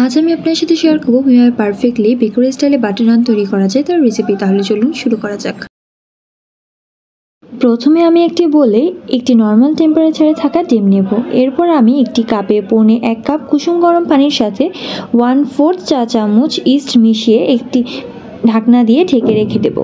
আজ আমি আপনার সাথে শেয়ার করব কিভাবে পারফেক্টলি বেকারি স্টাইলে বাটার নান তৈরি করা যায় তার রেসিপি। তাহলে চলুন শুরু করা যাক। প্রথমে আমি একটি বলে একটি নর্মাল টেম্পারেচারে থাকা ডিম নেব। এরপর আমি একটি কাপে 1 কাপ কুসুম গরম পানির সাথে 1/4 চা চামচ ইস্ট মিশিয়ে একটি ঢাকনা দিয়ে ঢেকে রেখে দেব।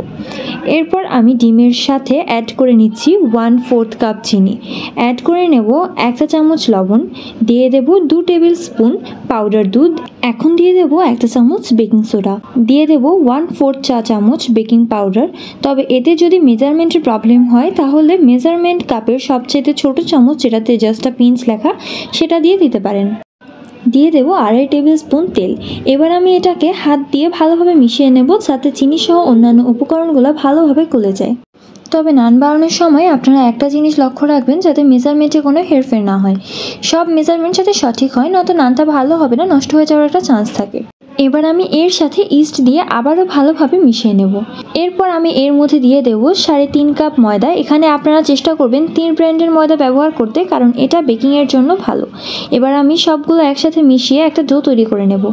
এরপর আমি ডিমের সাথে অ্যাড করে নিচ্ছি 1/4 কাপ চিনি, অ্যাড করে নেব 1 চা চামচ লবণ, দিয়ে দেব 2 টেবিল স্পুন পাউডার দুধ, এখন দিয়ে দেব 1 চা চামচ বেকিং সোডা, দিয়ে দেব 1/4 চা চামচ বেকিং পাউডার। তবে এতে যদি মেজারমেন্টের প্রবলেম হয় তাহলে মেজারমেন্ট কাপের সবচেয়ে ছোট চামচ, যেটাতে জাস্ট আ পিঞ্চ লেখা, সেটা দিয়ে দিতে পারেন। দিয়ে দেবো 2.5 টেবিল স্পুন তেল। এবার আমি এটাকে হাত দিয়ে ভালোভাবে মিশিয়ে নেব যাতে চিনি সহ অন্যান্য উপকরণগুলো ভালোভাবে গলে যায়। তবে নান বানানোর সময় আপনারা একটা জিনিস লক্ষ্য রাখবেন যাতে মেজারমেন্টে কোনো হেরফের না হয়, সব মেজারমেন্ট যাতে সঠিক হয়, নয়তো নানটা ভালো হবে না, নষ্ট হয়ে যাওয়ার একটা চান্স থাকে। এবার আমি এর সাথে ইস্ট দিয়ে আবারও ভালোভাবে মিশিয়ে নেব। এরপর আমি এর মধ্যে দিয়ে দেব 3.5 কাপ ময়দা। এখানে আপনারা চেষ্টা করবেন 3 ব্র্যান্ডের ময়দা ব্যবহার করতে, কারণ এটা বেকিংয়ের জন্য ভালো। এবার আমি সবগুলো একসাথে মিশিয়ে একটা ডো তৈরি করে নেব।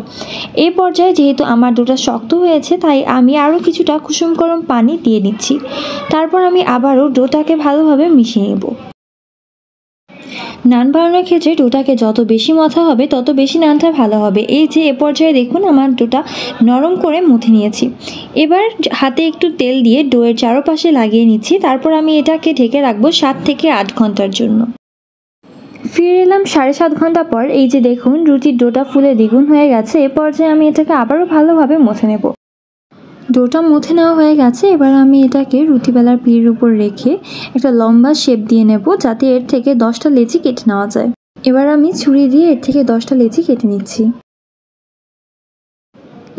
এই পর্যায়ে যেহেতু আমার ডোটা শক্ত হয়েছে, তাই আমি আরও কিছুটা কুসুম গরম পানি দিয়ে নিচ্ছি। তারপর আমি আবারও ডোটাকে ভালোভাবে মিশিয়ে নেব। নান বানানোর ক্ষেত্রে ডোটাকে যত বেশি মথা হবে তত বেশি নানটা ভালো হবে। এই যে এ পর্যায়ে দেখুন আমার ডোটা নরম করে মুথে নিয়েছি। এবার হাতে একটু তেল দিয়ে ডোয়ের চারপাশে লাগিয়ে নিচ্ছি। তারপর আমি এটাকে ঢেকে রাখবো 7 থেকে 8 ঘন্টার জন্য। ফিরে এলাম 7.5 ঘন্টা পর। এই যে দেখুন রুটির ডোটা ফুলে দ্বিগুণ হয়ে গেছে। এ পর্যায়ে আমি এটাকে আবারও ভালোভাবে মুথে নেব। ডোটা মুথে নেওয়া হয়ে গেছে। এবার আমি এটাকে রুটি বেলার পিঁড়ির উপর রেখে একটা লম্বা শেপ দিয়ে নেব, যাতে এর থেকে 10টা লেচি কেটে নেওয়া যায়। এবার আমি ছুরি দিয়ে এর থেকে 10টা লেচি কেটে নিচ্ছি।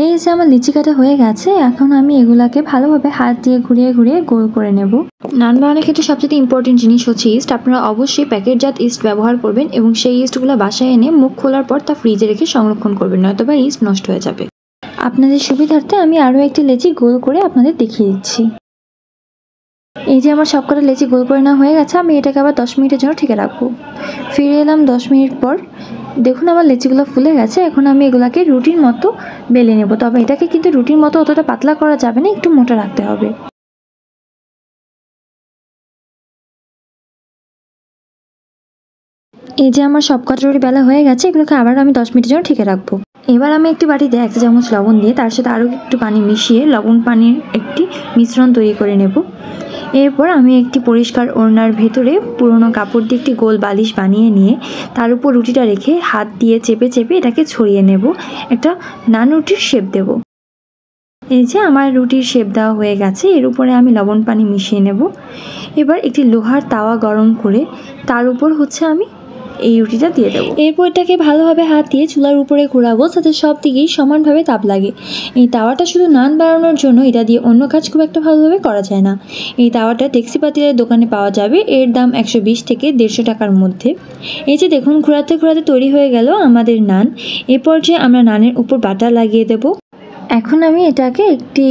এই যে আমার লিচি কাটা হয়ে গেছে। এখন আমি এগুলাকে ভালোভাবে হাত দিয়ে ঘুরিয়ে ঘুরিয়ে গোল করে নেব। নান বানানোর ক্ষেত্রে সবচেয়ে ইম্পর্টেন্ট জিনিস হচ্ছে ইস্ট। আপনারা অবশ্যই প্যাকেটজাত ইস্ট ব্যবহার করবেন এবং সেই ইস্টগুলো বাসায় এনে মুখ খোলার পর তা ফ্রিজে রেখে সংরক্ষণ করবেন, নয়তো বা ইস্ট নষ্ট হয়ে যাবে। আপনাদের সুবিধার্থে আমি আরও একটি লেচি গোল করে আপনাদের দেখিয়ে দিচ্ছি। এই যে আমার সবকটা লেচি গোল করে নেওয়া হয়ে গেছে। আমি এটাকে আবার 10 মিনিটের জন্য ঢেকে রাখবো। ফিরে এলাম 10 মিনিট পর। দেখুন আমার লেচিগুলো ফুলে গেছে। এখন আমি এগুলাকে রুটির মতো বেলে নেব। তবে এটাকে কিন্তু রুটির মতো অতটা পাতলা করা যাবে না, একটু মোটা রাখতে হবে। এই যে আমার সবকটা রুটি বেলা হয়ে গেছে। এগুলোকে আবার আমি 10 মিনিটের জন্য ঢেকে রাখবো। এবার আমি একটি বাটিতে 1 চা চামচ লবণ দিয়ে তার সাথে আরও একটু পানি মিশিয়ে লবণ পানির একটি মিশ্রণ তৈরি করে নেব। এরপর আমি একটি পরিষ্কার ওড়নার ভেতরে পুরনো কাপড় দিয়ে একটি গোল বালিশ বানিয়ে নিয়ে তার উপর রুটিটা রেখে হাত দিয়ে চেপে চেপে এটাকে ছড়িয়ে নেব। একটা নান রুটির শেপ দেব। এই যে আমার রুটির শেপ দেওয়া হয়ে গেছে। এর উপরে আমি লবণ পানি মিশিয়ে নেব। এবার একটি লোহার তাওয়া গরম করে তার উপর আমি এই রুটিটা দিয়ে দেবো। এরপর এটাকে ভালোভাবে হাত দিয়ে চুলার উপরে ঘোরাবো যাতে সব দিকেই সমানভাবে তাপ লাগে। এই তাওয়াটা শুধু নান বানানোর জন্য, এটা দিয়ে অন্য কাজ খুব একটা ভালোভাবে করা যায় না। এই তাওয়াটা ট্যাক্সি পাতিলের দোকানে পাওয়া যাবে। এর দাম 120 থেকে 150 টাকার মধ্যে। এই যে দেখুন ঘোরাতে ঘোরাতে তৈরি হয়ে গেল আমাদের নান। এ পর্যায়ে আমরা নানের উপর বাটার লাগিয়ে দেব। এখন আমি এটাকে একটি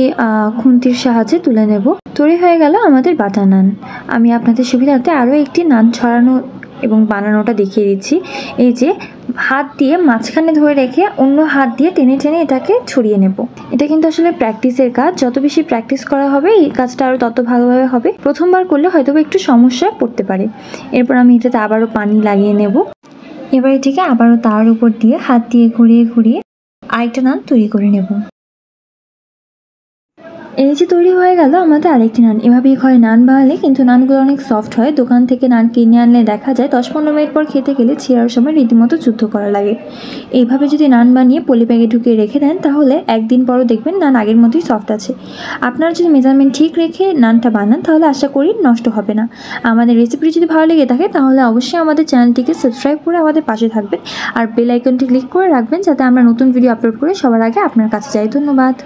খুন্তির সাহায্যে তুলে নেব। তৈরি হয়ে গেল আমাদের বাটার নান। আমি আপনাদের সুবিধার্থে আরও একটি নান ছড়ানো এবং বানানোটা দেখিয়ে দিচ্ছি। এই যে হাত দিয়ে মাঝখানে ধরে রেখে অন্য হাত দিয়ে টেনে টেনে এটাকে ছড়িয়ে নেব। এটা কিন্তু আসলে প্র্যাকটিসের কাজ। যত বেশি প্র্যাকটিস করা হবে এই কাজটা আরও তত ভালোভাবে হবে। প্রথমবার করলে হয়তো একটু সমস্যা পড়তে পারে। এরপর আমি এটাতে আবারও পানি লাগিয়ে নেব। এবার এটিকে আবারও তার উপর দিয়ে হাত দিয়ে ঘুরিয়ে ঘুরিয়ে আরেকটা নান তৈরি করে নেব। এই যে তৈরি হয়ে গেল আমাদের আরেকটি নান। এভাবেই ঘরে নান বানালে কিন্তু নানগুলো অনেক সফট হয়। দোকান থেকে নান কিনে আনলে দেখা যায় 10-15 মিনিট পর খেতে গেলে ছেঁড়ার সময় রীতিমতো যুদ্ধ করা লাগে। এইভাবে যদি নান বানিয়ে পলি ব্যাগে ঢুকিয়ে রেখে দেন তাহলে একদিন পরও দেখবেন নান আগের মতোই সফট আছে। আপনারা যদি মেজারমেন্ট ঠিক রেখে নানটা বানান তাহলে আশা করি নষ্ট হবে না। আমাদের রেসিপিটি যদি ভালো লেগে থাকে তাহলে অবশ্যই আমাদের চ্যানেলটিকে সাবস্ক্রাইব করে আমাদের পাশে থাকবেন আর বেল আইকনটি ক্লিক করে রাখবেন যাতে আমরা নতুন ভিডিও আপলোড করে সবার আগে আপনার কাছে যাই। ধন্যবাদ।